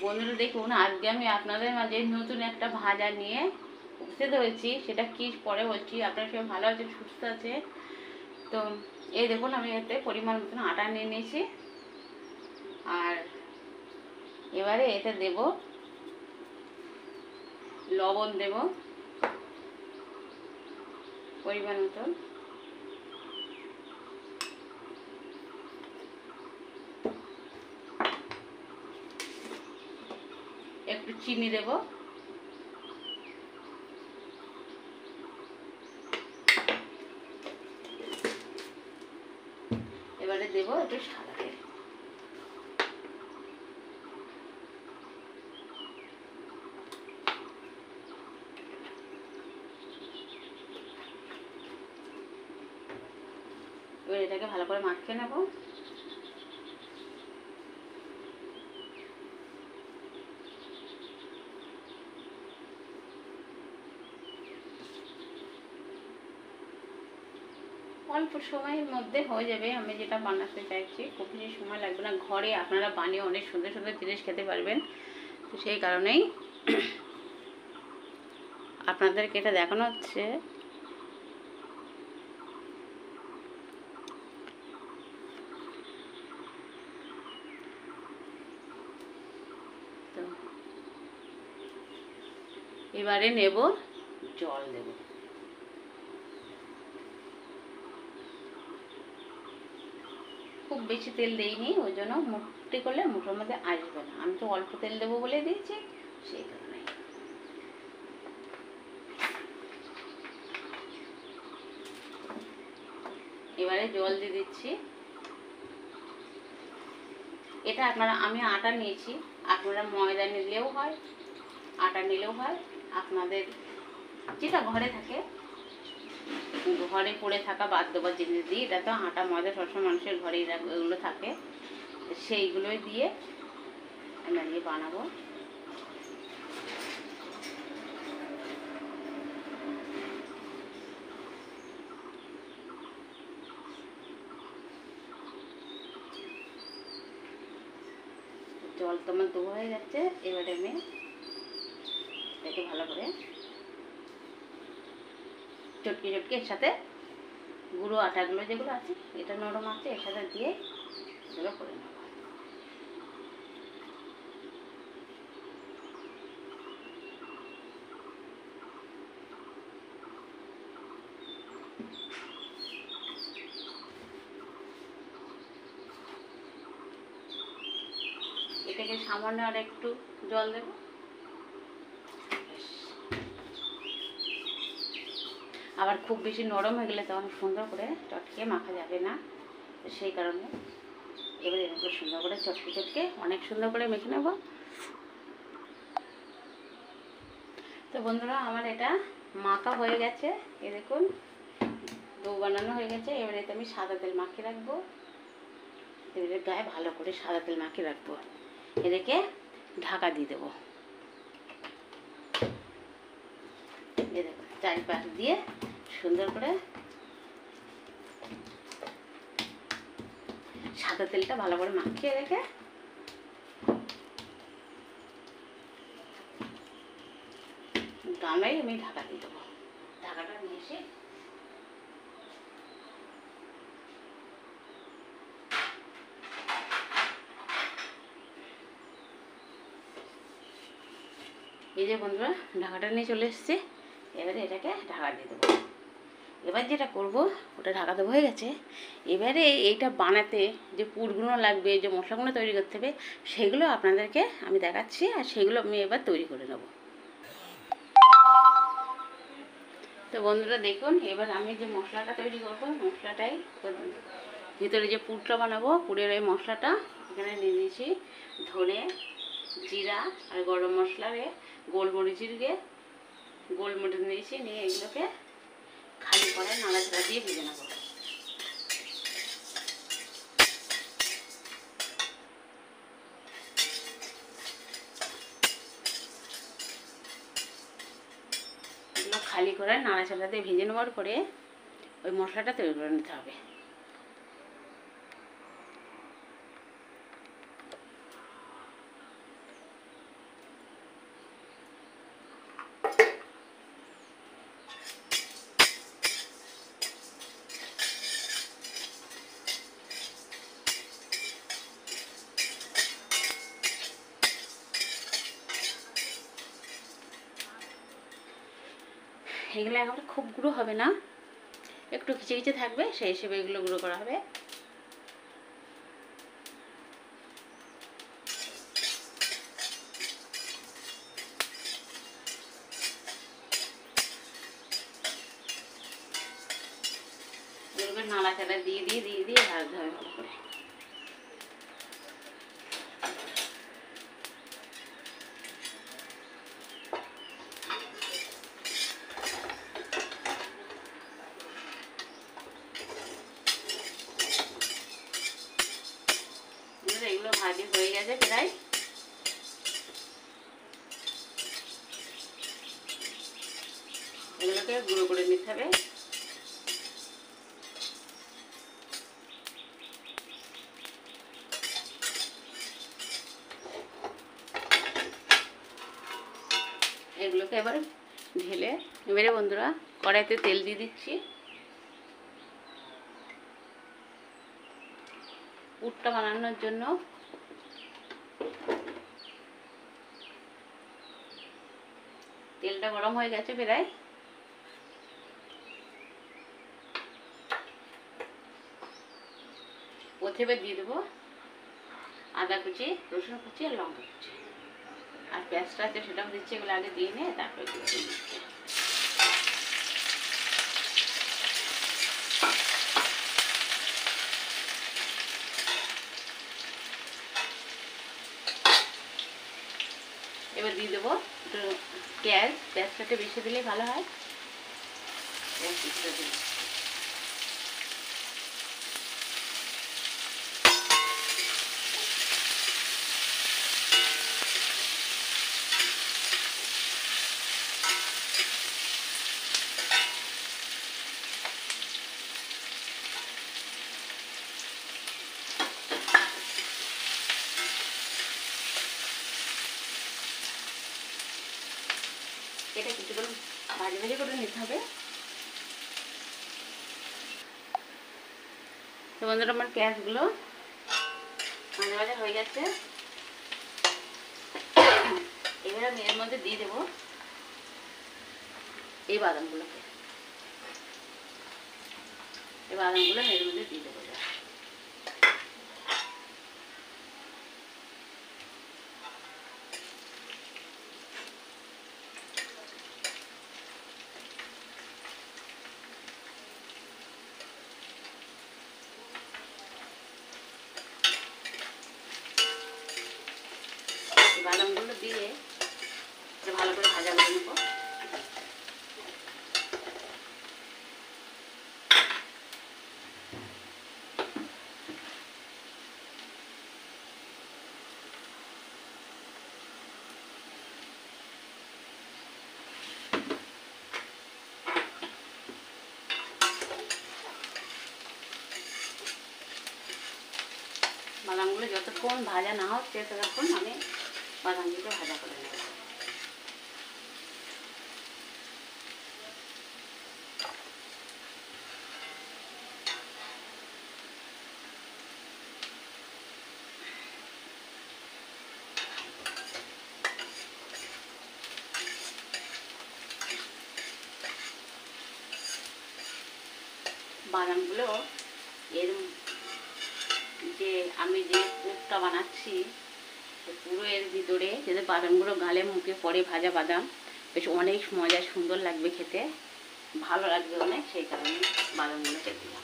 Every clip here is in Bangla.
বন্ধুরা দেখুন, আজকে আমি আপনাদের মাঝে নতুন একটা ভাজা নিয়ে উপস্থিত হয়েছি। সেটা কি পরে বলছি। আপনারা সবাই ভালো আছে, সুস্থ আছে তো। এই দেখুন, আমি এতে পরিমাণ মতন আটা নিয়ে নিয়েছি। আর এবারে এতে দেব লবণ, দেব পরিমাণ মতন, একটু চিনি দেব, এবারে দেব একটু সাদা তেল। এবার এটাকে ভালো করে মাখিয়ে নেব। অল্প সময়ের মধ্যে হয়ে যাবে। আমি যেটা বানাতে চাইছি খুব বেশি সময় লাগবে না। ঘরে আপনারা বানিয়ে অনেক সুন্দর সুন্দর জিনিস খেতে পারবেন। তো সেই কারণেই আপনাদেরকে এটা দেখানো হচ্ছে। তো এবারে নেব জল, দেব খুব বেশি তেল দেইনি, ওই জন্য মুখটি করলে মুখের মধ্যে আসবে না। আমি তো অল্প তেল দেবো বলে দিয়েছি, সেই কারণে। এবারে জল দিয়ে দিচ্ছি। এটা আপনারা, আমি আটা নিয়েছি, আপনারা ময়দা নিলেও হয়, আটা নিলেও হয়। আপনাদের যেটা ঘরে থাকে, ঘরে পড়ে থাকা বাদ দেওয়ার জিনিস দিয়ে, এটা তো আটা ময়দা সবসময় মানুষের ঘরেই এগুলো থাকে, সেইগুলোই দিয়ে আমরা নিয়ে বানাবো। জল তো আমার দেওয়া হয়ে যাচ্ছে। এবারে আমি এটাকে ভালো করে চটকে চটকে এর সাথে গুঁড়ো আটাগুলো যেগুলো আছে, এটা নরম আছে, এর সাথে দিয়ে এগুলো করে নেব। এটাকে সামান্য আর একটু জল দেব। আবার খুব বেশি নরম হয়ে গেলে তখন সুন্দর করে চটকে মাখা যাবে না, সেই কারণে এবার এরকম সুন্দর করে চটকে চটকে অনেক সুন্দর করে মেখে নেব। তো বন্ধুরা, আমার এটা মাখা হয়ে গেছে। এ দেখুন, ডো বানানো হয়ে গেছে। এবার এতে আমি সাদা তেল মাখিয়ে রাখবো। এবারে গায়ে ভালো করে সাদা তেল মাখিয়ে রাখবো। এদিকে ঢাকা দিয়ে দেবো। এ দেখুন, চারিপাশ দিয়ে সুন্দর করে সাদা তেলটা ভালো করে মাখিয়ে রেখে গামলায় আমি ঢাকা দিয়ে দেবো। ঢাকাটা নিয়ে এসে এই যে বন্ধুরা, ঢাকাটা নিয়ে চলে এসেছি। এবারে এটাকে ঢাকা দিয়ে দেবো। এবার যেটা করব, ওটা ঢাকা দেবো হয়ে গেছে। এবারে এইটা বানাতে যে পুরগুলো লাগবে, যে মশলাগুলো তৈরি করতে হবে, সেগুলো আপনাদেরকে আমি দেখাচ্ছি। আর সেগুলো আমি এবার তৈরি করে নেব। তো বন্ধুরা দেখুন, এবার আমি যে মশলাটা তৈরি করবো, মশলাটাই ভিতরে যে পুরটা বানাবো, পুরের ওই মশলাটা এখানে নিয়ে নিয়েছি। ধনে, জিরা আর গরম মশলারে গোলমরিচের গোলমরিচ নিয়েছি, নিয়ে এগুলোকে খালি করে নাড়াচাড়া দিয়ে ভেজে নেবো। এগুলো খালি করে নাড়াচাড়া দিয়ে ভেজে নেওয়ার পরে ওই মশলাটা তৈরি করে নিতে হবে। এগুলো একেবারে খুব গুঁড়ো হবে না, একটু খিচে খিচে থাকবে, সেই হিসেবে এগুলো গুঁড়ো করা হবে। এগুলোকে নাড়াচাড়া দিয়ে দিয়ে দিয়ে দিয়ে ভাজতে হবে ভালো করে। এগুলো ভাজি হয়ে গেছে প্রায়। এগুলোকে গুঁড়ো করে নিতে হবে। এগুলোকে এবার ঢেলে এবারে বন্ধুরা কড়াইতে তেল দিয়ে দিচ্ছি। পুরটা বানানোর জন্য তেলটা গরম হয়ে গেছে প্রায়। প্রথমে দিয়ে দেবো আদা কুচি, রসুন কুচি আর লঙ্কা কুচি, আর পেঁয়াজটা আছে সেটাও দিচ্ছি। এগুলো আগে দিয়ে নিয়ে তারপরে দিচ্ছি। এবার দিয়ে দেবো একটু পেঁয়াজ, পেঁয়াজটাকে বেশি দিলেই ভালো হয়। এটা কিছুক্ষণ ভাজি ভাজি করে নিতে হবে। তো বন্ধুরা আমার পেঁয়াজগুলো ভাজা ভাজা হয়ে গেছে। এবার আমি এর মধ্যে দিয়ে দেবো এই বাদামগুলোকে। এই বাদামগুলো এর মধ্যে দিয়ে দেবো। বাদামগুলো দিয়ে ভালো করে ভাজা করে নেব। বাদামগুলো যতক্ষণ ভাজা না হচ্ছে ততক্ষণ আমি বাদামগুলো ভাজা করে নেব। বাদামগুলো এর যে আমি যে পুরটা বানাচ্ছি পুরো এর ভিতরে যাতে বাদামগুলো গালে মুখে পড়ে, ভাজা বাদাম বেশ অনেক মজা সুন্দর লাগবে খেতে, ভালো লাগবে অনেক, সেই কারণে বাদামগুলো খেতে দিলাম।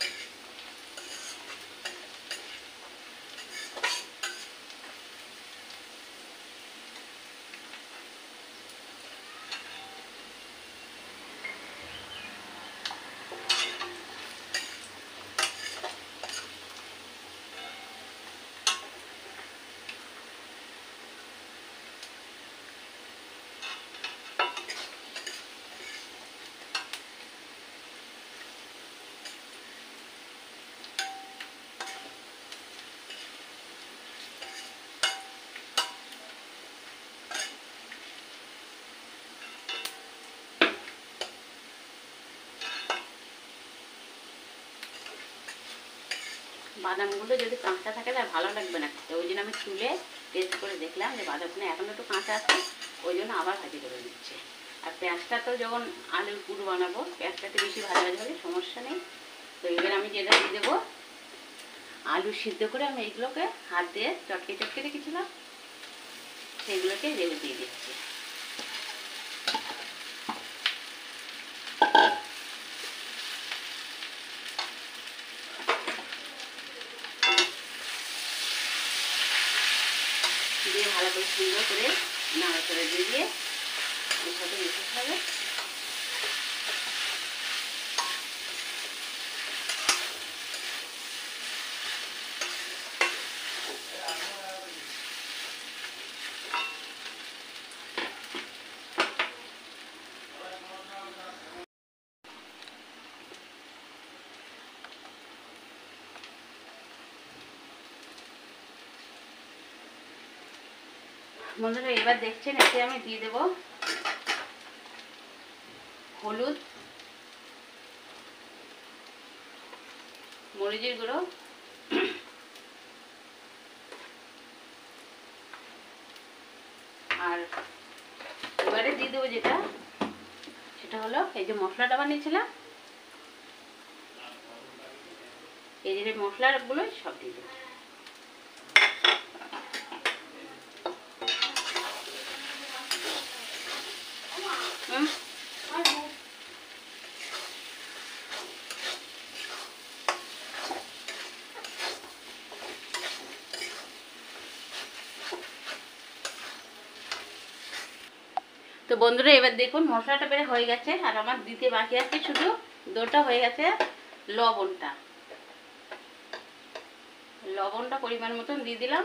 বাদামগুলো যদি কাঁচা থাকে তাহলে ভালো লাগবে না খেতে, ওই জন্য আমি তুলে টেস্ট করে দেখলাম যে বাদামগুলো এখন একটু কাঁচা আছে, ওই জন্য আবার ভাজি করে দিচ্ছি। আর পেঁয়াজটা তো যখন আলুর পুর বানাবো, পেঁয়াজটাতে বেশি ভাজা ভাজা হলে সমস্যা নেই। তো এবার আমি যেটা দিয়ে দেবো, আলু সিদ্ধ করে আমি এইগুলোকে হাত দিয়ে চটকে চটকে রেখেছিলাম, সেইগুলোকে এবার দিয়ে দিচ্ছি। দিয়ে ভালো করে সুন্দর করে নাড়াচাড়া দিয়ে এর সাথে মিশাতে হবে। বন্ধুরা এবার দেখছেন, এতে আমি দিয়ে দেব হলুদ, মরিচের গুঁড়ো, আর এবারে দিয়ে দেবো যেটা, সেটা হলো এই যে মশলাটা বানিয়েছিলাম, এই যে মশলাগুলো সব দিয়ে দেবো। তো বন্ধুরা এবার দেখুন মশলাটা বেড়ে হয়ে গেছে, আর আমার দিতে বাকি আছে শুধু দোটা হয়ে গেছে, লবণটা। লবণটা পরিমাণ মতন দিয়ে দিলাম।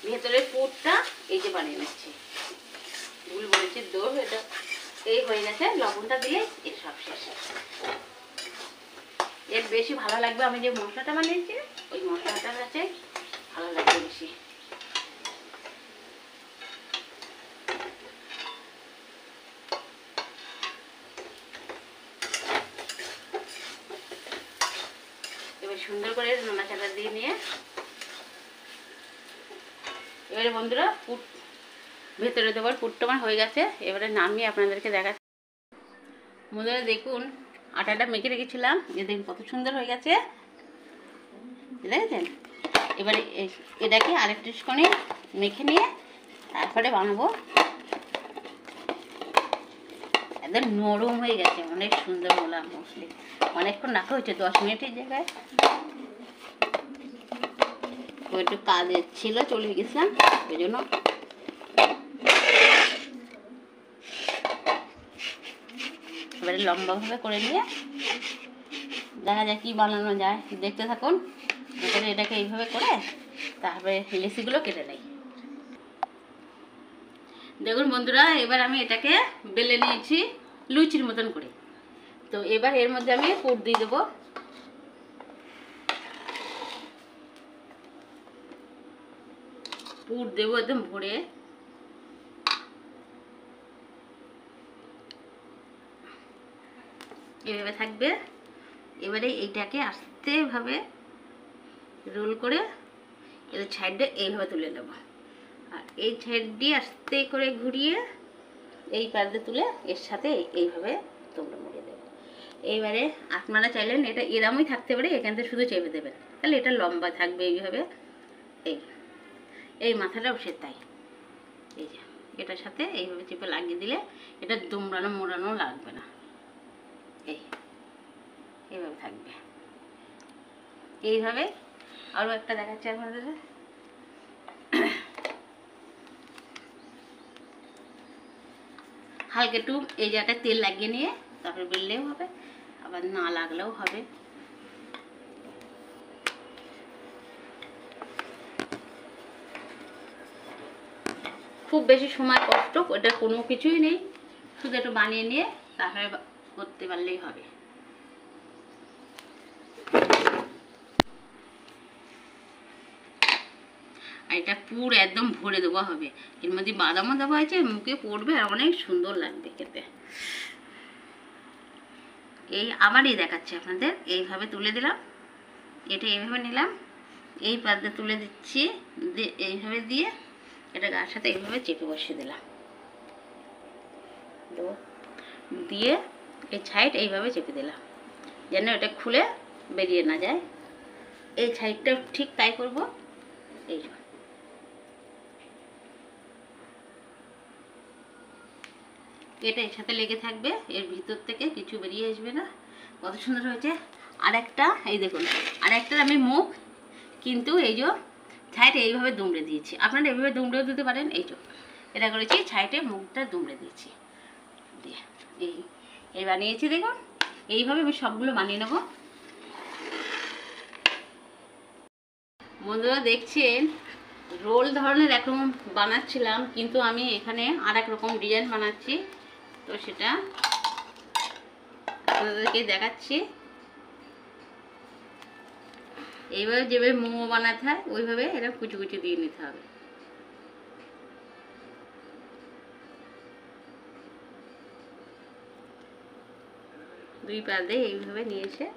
ভেতরের পুরটা এই যে বানিয়ে নিচ্ছি, ভুল বলেছি, দই এটা এই হয়ে গেছে। লবণটা দিলে এর সব শেষ। এর বেশি ভালো লাগবে আমি যে মশলাটা বানিয়েছি, ওই মশলাটার কাছে ভালো লাগবে বেশি। এবার সুন্দর করে নাড়াচাড়া দিয়ে নিয়ে এবারে বন্ধুরা পুট ভেতরে দেওয়ার পুরটা আমার হয়ে গেছে। এবারে নামিয়ে আপনাদেরকে দেখাচ্ছি। বন্ধুরা দেখুন আটাটা মেখে রেখেছিলাম, যে দেখুন কত সুন্দর হয়ে গেছে, দেখেছেন। এবারে এটাকে আরেকটু করে মেখে নিয়ে তারপরে বানাবো। একদম নরম হয়ে গেছে, অনেক সুন্দর মোলাম মশলি। অনেকক্ষণ রাখা হয়েছে, 10 মিনিটের জায়গায়। একটু কাজের ছিল, চলে গেছিলাম, ওই জন্য এবারে লম্বাভাবে করে নিয়ে দেখা যায় কি বানানো যায়, দেখতে থাকুন। এবারে এটাকে এইভাবে করে তারপরে লেচিগুলো কেটে নেই। দেখুন বন্ধুরা এবার আমি এটাকে বেলে নিয়েছি লুচির মতন করে। তো এবার এর মধ্যে আমি পুর দিয়ে দেবো। পুর দেবো একদম ভরে। এভাবে থাকবে। এবারে এইটাকে আস্তে ভাবে রোল করে এর সাইডে এইভাবে তুলে নেব, আর এই সাইড দিয়ে আস্তে করে ঘুরিয়ে এই পাশে তুলে এর সাথে এইভাবে তোমরা মুড়ে দেবে। এইবারে আপনারা চাইলেন এটা এরমই থাকতে পারে, এখান থেকে শুধু চেপে দেবেন, তাহলে এটা লম্বা থাকবে এইভাবে। এই মাথাটাও সে তাই, এই যে এটার সাথে এইভাবে চেপে লাগিয়ে দিলে এটা দুমড়ানো মোড়ানো লাগবে না, এইভাবে থাকবে। এইভাবে আরও একটা দেখাচ্ছি আপনাদের। হালকা একটু এই জায়গায় তেল লাগিয়ে নিয়ে তারপরে বেললেও হবে, আবার না লাগলেও হবে। খুব বেশি সময় কষ্ট ওটা কোনো কিছুই নেই, শুধু একটু বানিয়ে নিয়ে তারপরে করতে পারলেই হবে। আর এটা পুর একদম ভরে দেওয়া হবে, এর মধ্যে বাদামও দেওয়া আছে, মুখে পড়বে আর অনেক সুন্দর লাগবে খেতে। এই আবারই দেখাচ্ছি আপনাদের, এইভাবে তুলে দিলাম, এটা এইভাবে নিলাম, এই পাতে তুলে দিচ্ছি, এইভাবে দিয়ে এটা গার সাথে এইভাবে চেপে বসিয়ে দিলাম, দিয়ে এই সাইড এইভাবে চেপে দিলাম যেন এটা খুলে বেরিয়ে না যায়। এই সাইডটা ঠিক তাই করব। এই এটা এর সাথে লেগে থাকবে, এর ভিতর থেকে কিছু বেরিয়ে আসবে না। কত সুন্দর হয়েছে। আর একটা এই দেখুন, আর একটা আমি মুখ কিন্তু এই যে সাইডে এইভাবে দুমড়ে দিয়েছি, আপনারা এইভাবে দুমড়েও দিতে পারেন। এই যে এটা করেছি, সাইডে মুখটা দুমড়ে দিয়েছি দিয়ে এই বানিয়েছি। দেখুন এইভাবে আমি সবগুলো বানিয়ে নেব। বন্ধুরা দেখছেন রোল ধরনের একরকম বানাচ্ছিলাম, কিন্তু আমি এখানে আর এক রকম ডিজাইন বানাচ্ছি, তো সেটা আপনাদেরকে দেখাচ্ছি। এইভাবে যেভাবে মোমো বানাতে হয় ওইভাবে এটা কুচি কুচি দিয়ে নিতে হবে। দুই পা দিয়ে এইভাবে নিয়ে এসে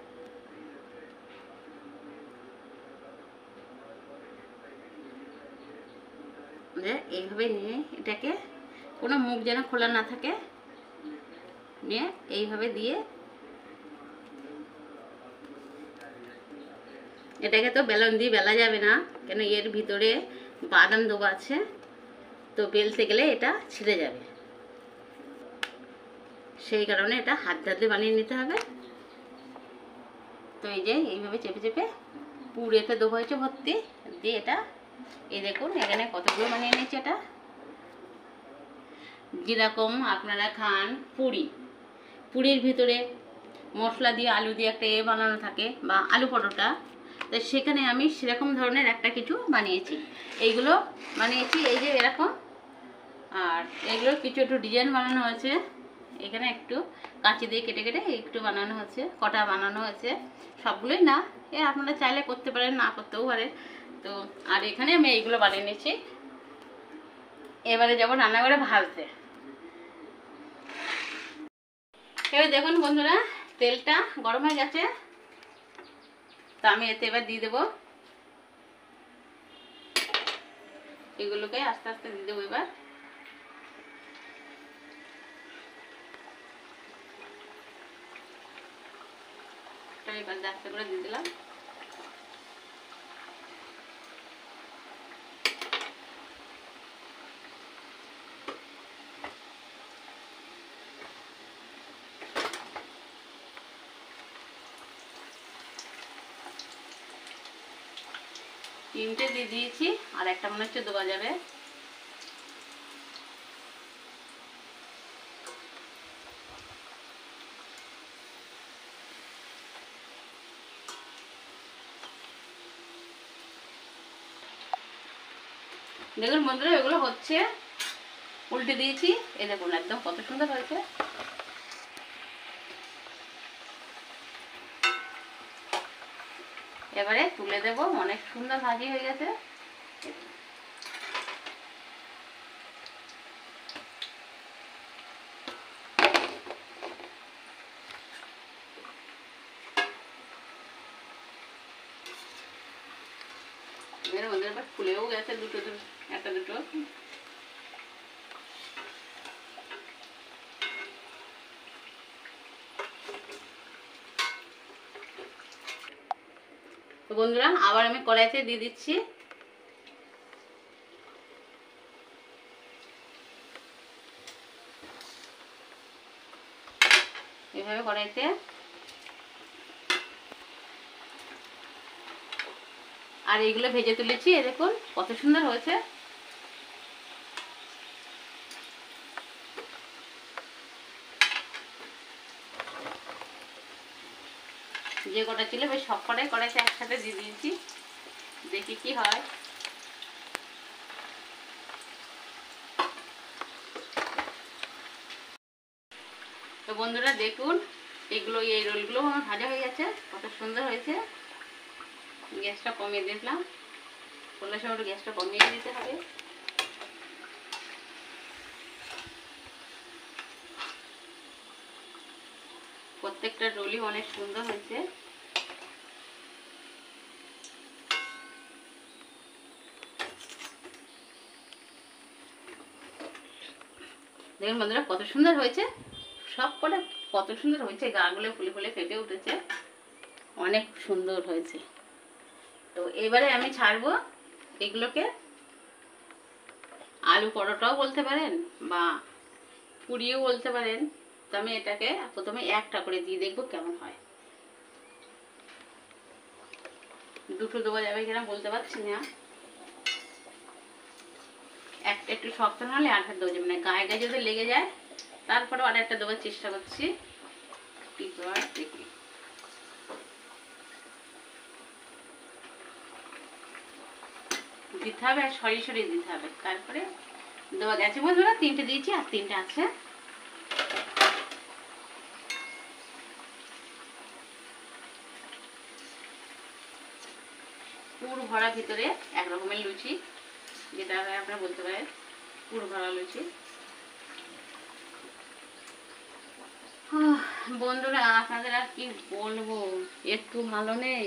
এইভাবে নিয়ে এটাকে কোনো মুখ যেন খোলা না থাকে, নিয়ে এইভাবে দিয়ে এটাকে তো বেলন দিয়ে বেলা যাবে না, কেন এর ভিতরে বাদাম দেওয়া আছে, তো বেলতে গেলে এটা ছিঁড়ে যাবে, সেই কারণে এটা হাত দিয়ে বানিয়ে নিতে হবে। তো এই যে এইভাবে চেপে চেপে পুরেতে দেবো হয়েছে ভর্তি দিয়ে, এটা এই দেখুন এখানে কতগুলো বানিয়ে নিয়েছি। এটা যেরকম আপনারা খান পুরির ভিতরে মশলা দিয়ে আলু দিয়ে একটা বানানো থাকে, বা আলু পরোটা, তো সেখানে আমি সেরকম ধরনের একটা কিছু বানিয়েছি। এইগুলো বানিয়েছি এই যে এরকম, আর এগুলোর কিছু একটু ডিজাইন বানানো হয়েছে, এখানে একটু কাঁচি দিয়ে কেটে কেটে একটু বানানো হয়েছে, কটা বানানো হয়েছে, সবগুলোই না, আপনারা চাইলে করতে পারেন, না করতেও পারেন। তো আর এখানে আমি এইগুলো বানিয়ে নিয়েছি। এবারে যাবো রান্নাঘরে ভাজতে। এবার দেখুন বন্ধুরা তেলটা গরম হয়ে গেছে, তো আমি এতে এবার দিয়ে দেবো এগুলোকে, আস্তে আস্তে দিয়ে দেবো। এবার আস্তে করে দিয়ে দিলাম। তিনটে দিয়ে দিয়েছি, আর একটা মনে হচ্ছে দেওয়া যাবে। দেখুন বন্ধুরা এগুলো হচ্ছে, উল্টে দিয়েছি, এই দেখুন একদম কত সুন্দর হয়েছে। এবারে তুলে দেব, অনেক সুন্দর ভাজি হয়ে গেছে। এবার ফুলেও গেছে দুটো একটা দুটো। তো বন্ধুরা আবার আমি কড়াইতে দিয়ে দিচ্ছি। এভাবে কড়াইতে আর এইগুলো ভেজে তুলেছি, দেখুন কত সুন্দর হয়েছে। যে কটা ছিল বেশ সব কটাই কড়াইতে একসাথে দিয়ে দিয়েছি, দেখি কি হয়। তো বন্ধুরা দেখুন এগুলো, এই রোলগুলো আমার ভাজা হয়ে গেছে, কত সুন্দর হয়েছে। গ্যাসটা কমিয়ে দিলাম, করলে সময় একটু গ্যাসটা কমিয়ে দিতে হবে। প্রত্যেকটা রোলই অনেক সুন্দর হয়েছে। দেখুন বন্ধুরা কত সুন্দর হয়েছে, সব করে কত সুন্দর হয়েছে, গাগুলো ফুলে ফুলে ফেটে উঠেছে, অনেক সুন্দর হয়েছে। তো এবারে আমি ছাড়বো এগুলোকে, আলু পরোটাও বলতে পারেন বা পুরিও বলতে পারেন। তো আমি এটাকে প্রথমে একটা করে দিয়ে দেখবো কেমন হয়। দুটো দেওয়া যাবে কিনা বলতে পারছি না, একটা একটু শক্ত না হলে আরেকটা দেওয়া যাবে না, গায়ে গায়ে যদি লেগে যায় তারপরেও আর একটা দেওয়ার চেষ্টা করছি। দেখি দিতে হবে আর সরিয়ে সরিয়ে দিতে হবে, তারপরে দেওয়া গেছে বন্ধুরা। 3টে দিয়েছি আর 3টে আছে। পুর ভরা ভিতরে এক রকমের লুচি, যেটা আপনারা বলতে পারেন পুর ভরা লুচি। বন্ধুরা আপনাদের আর কি বলবো, একটু ভালো নেই।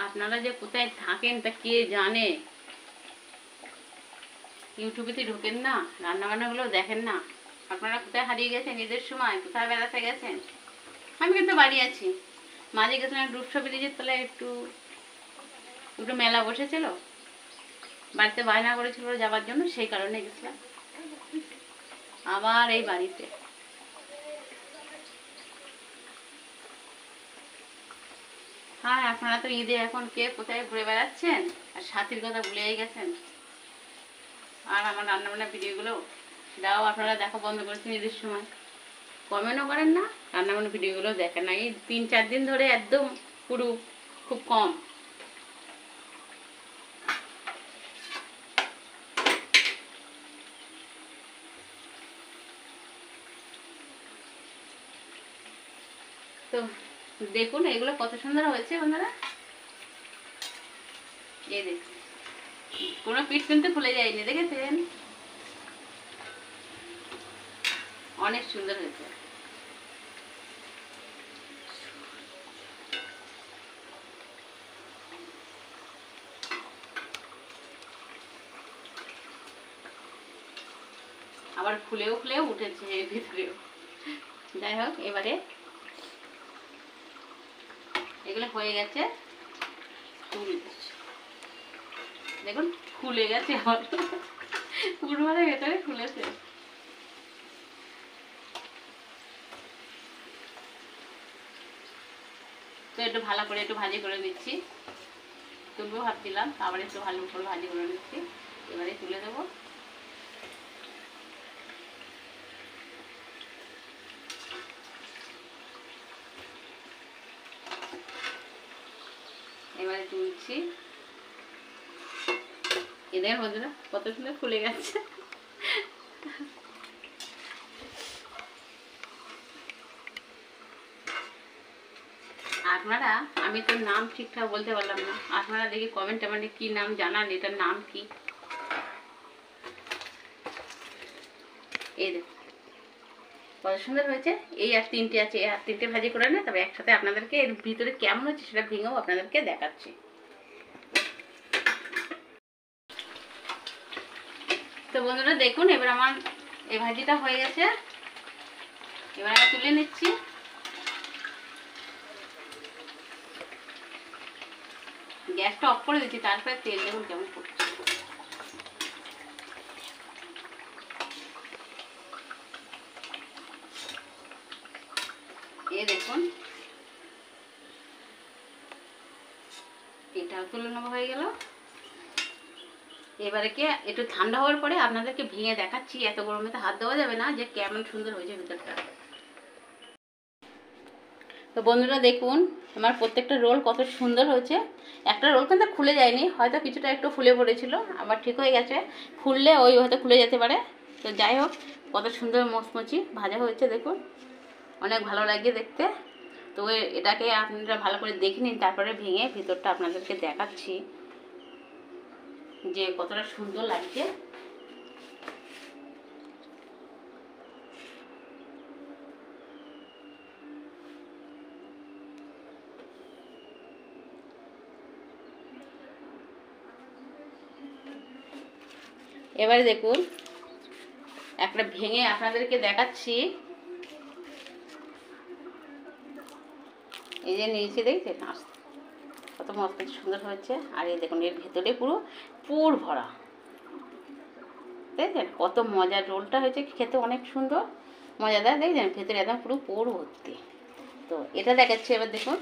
আপনারা যে কোথায় থাকেন তা কে জানে, ইউটিউবেতে ঢোকেন না, রান্নাবান্নাগুলো দেখেন না। আপনারা কোথায় হারিয়ে গেছেন ঈদের সময়, কোথায় বেড়াতে গেছেন? আমি কিন্তু বাড়ি আছি, মাঝে গেছিলাম রূপসা ব্রিজের তলায়, একটু মেলা বসেছিল, বাড়িতে বায়না করেছিল যাবার জন্য, সেই কারণে গেছিলাম। আবার এই বাড়িতে হ্যাঁ, আপনারা তো ঈদে এখন কে কোথায় ঘুরে বেড়াচ্ছেন আর সাথীর কথা ভুলেই গেছেন। আর আমার রান্নাবান্না ভিডিওগুলো দাও আপনারা দেখো বন্ধ করেছেন ঈদের সময়, কমেন্টও করেন না, রান্নাবান্না ভিডিওগুলো দেখেন না। এই 3-4 দিন ধরে একদম পুরো খুব কম। তো দেখুন এগুলো কত সুন্দর হয়েছে বন্ধুরা, এই দেখুন কোনো পিঠ কিন্তু খুলে যায়নি, দেখেছেন? অনেক সুন্দর হয়েছে। আবার খুলেও খুলেও উঠেছে এর ভিতরেও। যাই হোক, এবারে এগুলো হয়ে গেছে, দেখুন খুলে গেছে, আবার পুরোটার ভেতরে খুলেছে। তো একটু ভালো করে একটু ভাজি করে নিচ্ছি, তুলবো ভাবছিলাম, আবার একটু ভালো করে ভাজি করে নিচ্ছি, এবারে তুলে দেবো। এবারে তুলছি, এদের বন্ধুরা কত সুন্দর ফুলে গেছে। আপনারা, আমি তো নাম ঠিকঠাক বলতে পারলাম না, আপনারা দেখি কমেন্টে মানে কি নাম জানান, এটার নাম কি। এই দেখুন কত সুন্দর হয়েছে। এই আর 3টে আছে, আর 3টে ভাজি করে না, তবে একসাথে আপনাদেরকে এর ভিতরে কেমন হচ্ছে সেটা ভেঙেও আপনাদেরকে দেখাচ্ছি। তো বন্ধুরা দেখুন এবার আমার এই ভাজিটা হয়ে গেছে, এবার আমি তুলে নিচ্ছি। গ্যাসটা অফ করে দিচ্ছি, তারপরে তেল দেখুন কেমন করছে। এই দেখুন এটাও তুলে নেওয়া হয়ে গেল। এবারে কি একটু ঠান্ডা হওয়ার পরে আপনাদেরকে ভেঙে দেখাচ্ছি, এত গরমে তো হাত দেওয়া যাবে না, যে কেমন সুন্দর হয়েছে ভিতরটা। তো বন্ধুরা দেখুন আমার প্রত্যেকটা রোল কত সুন্দর হয়েছে। একটা রোল কিন্তু খুলে যায়নি, হয়তো কিছুটা একটু ফুলে পড়েছিল, আবার ঠিক হয়ে গেছে। ফুললে ওই হয়তো খুলে যেতে পারে। তো যাই হোক কত সুন্দর মচমচি ভাজা হয়েছে দেখুন, অনেক ভালো লাগে দেখতে। তো এটাকে আপনারা ভালো করে দেখে নিন, তারপরে ভেঙে ভিতরটা আপনাদেরকে দেখাচ্ছি যে কতটা সুন্দর লাগছে। এবারে দেখুন একটা ভেঙে আপনাদেরকে দেখাচ্ছি। এই যে নিয়েছি, দেখছেন কত মস্ত সুন্দর হয়েছে। আর এই দেখুন এর ভেতরে পুরো পুর ভরা, দেখছেন কত মজার রোলটা হয়েছে, খেতে অনেক সুন্দর মজাদার। দেখছেন ভেতরে একদম পুরো পুর ভর্তি। তো এটা দেখাচ্ছি এবার দেখুন,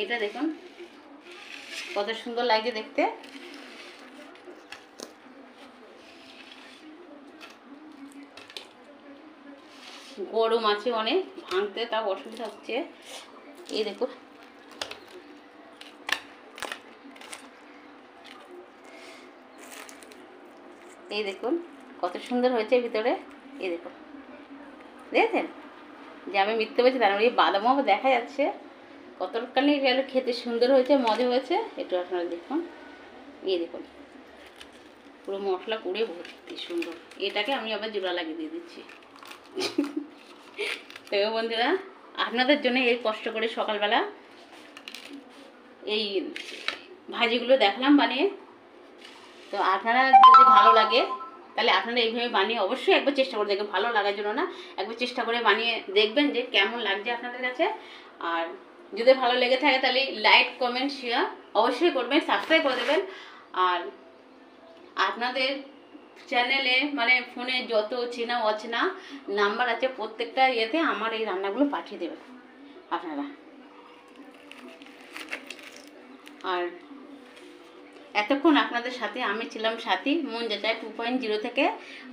এটা দেখুন কত সুন্দর লাগছে দেখতে। গরম আছে অনেক, ভাঙতে তাও অসুবিধা হচ্ছে। এই দেখুন এই দেখুন কত সুন্দর হয়েছে ভিতরে। এই দেখুন, দেখেছেন যে আমি মিথ্যে বলছি তার মানে এই বাদামও দেখা যাচ্ছে। কতখানি গেলে খেতে সুন্দর হয়েছে, মজা হয়েছে একটু আপনারা দেখুন। এই দেখুন পুরো মশলা পুড়ে ভর্তি সুন্দর। এটাকে আমি আবার জোড়া লাগিয়ে দিয়ে দিচ্ছি। তো বন্ধুরা, আপনাদের জন্য এই কষ্ট করে সকালবেলা এই ভাজিগুলো দেখলাম বানিয়ে। তো আপনারা যদি ভালো লাগে তাহলে আপনারা এইভাবে বানিয়ে অবশ্যই একবার চেষ্টা করে দেখবেন। ভালো লাগার জন্য না, একবার চেষ্টা করে বানিয়ে দেখবেন যে কেমন লাগছে আপনাদের কাছে। আর যদি ভালো লেগে থাকে তাহলে লাইক কমেন্ট শেয়ার অবশ্যই করবেন, সাবস্ক্রাইব করে দেবেন। আর আপনাদের চ্যানেলে মানে ফোনে যত চেনা অচেনা নাম্বার আছে প্রত্যেকটা ইয়েতে আমার এই রান্নাগুলো পাঠিয়ে দেবেন আপনারা। আর এতক্ষণ আপনাদের সাথে আমি ছিলাম সাথী মন যাচাই 2.0 থেকে।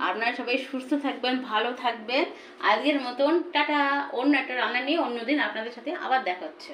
আপনারা সবাই সুস্থ থাকবেন, ভালো থাকবেন। আজকের মতন টাটা। অন্য একটা রান্না নিয়ে অন্যদিন আপনাদের সাথে আবার দেখা হচ্ছে।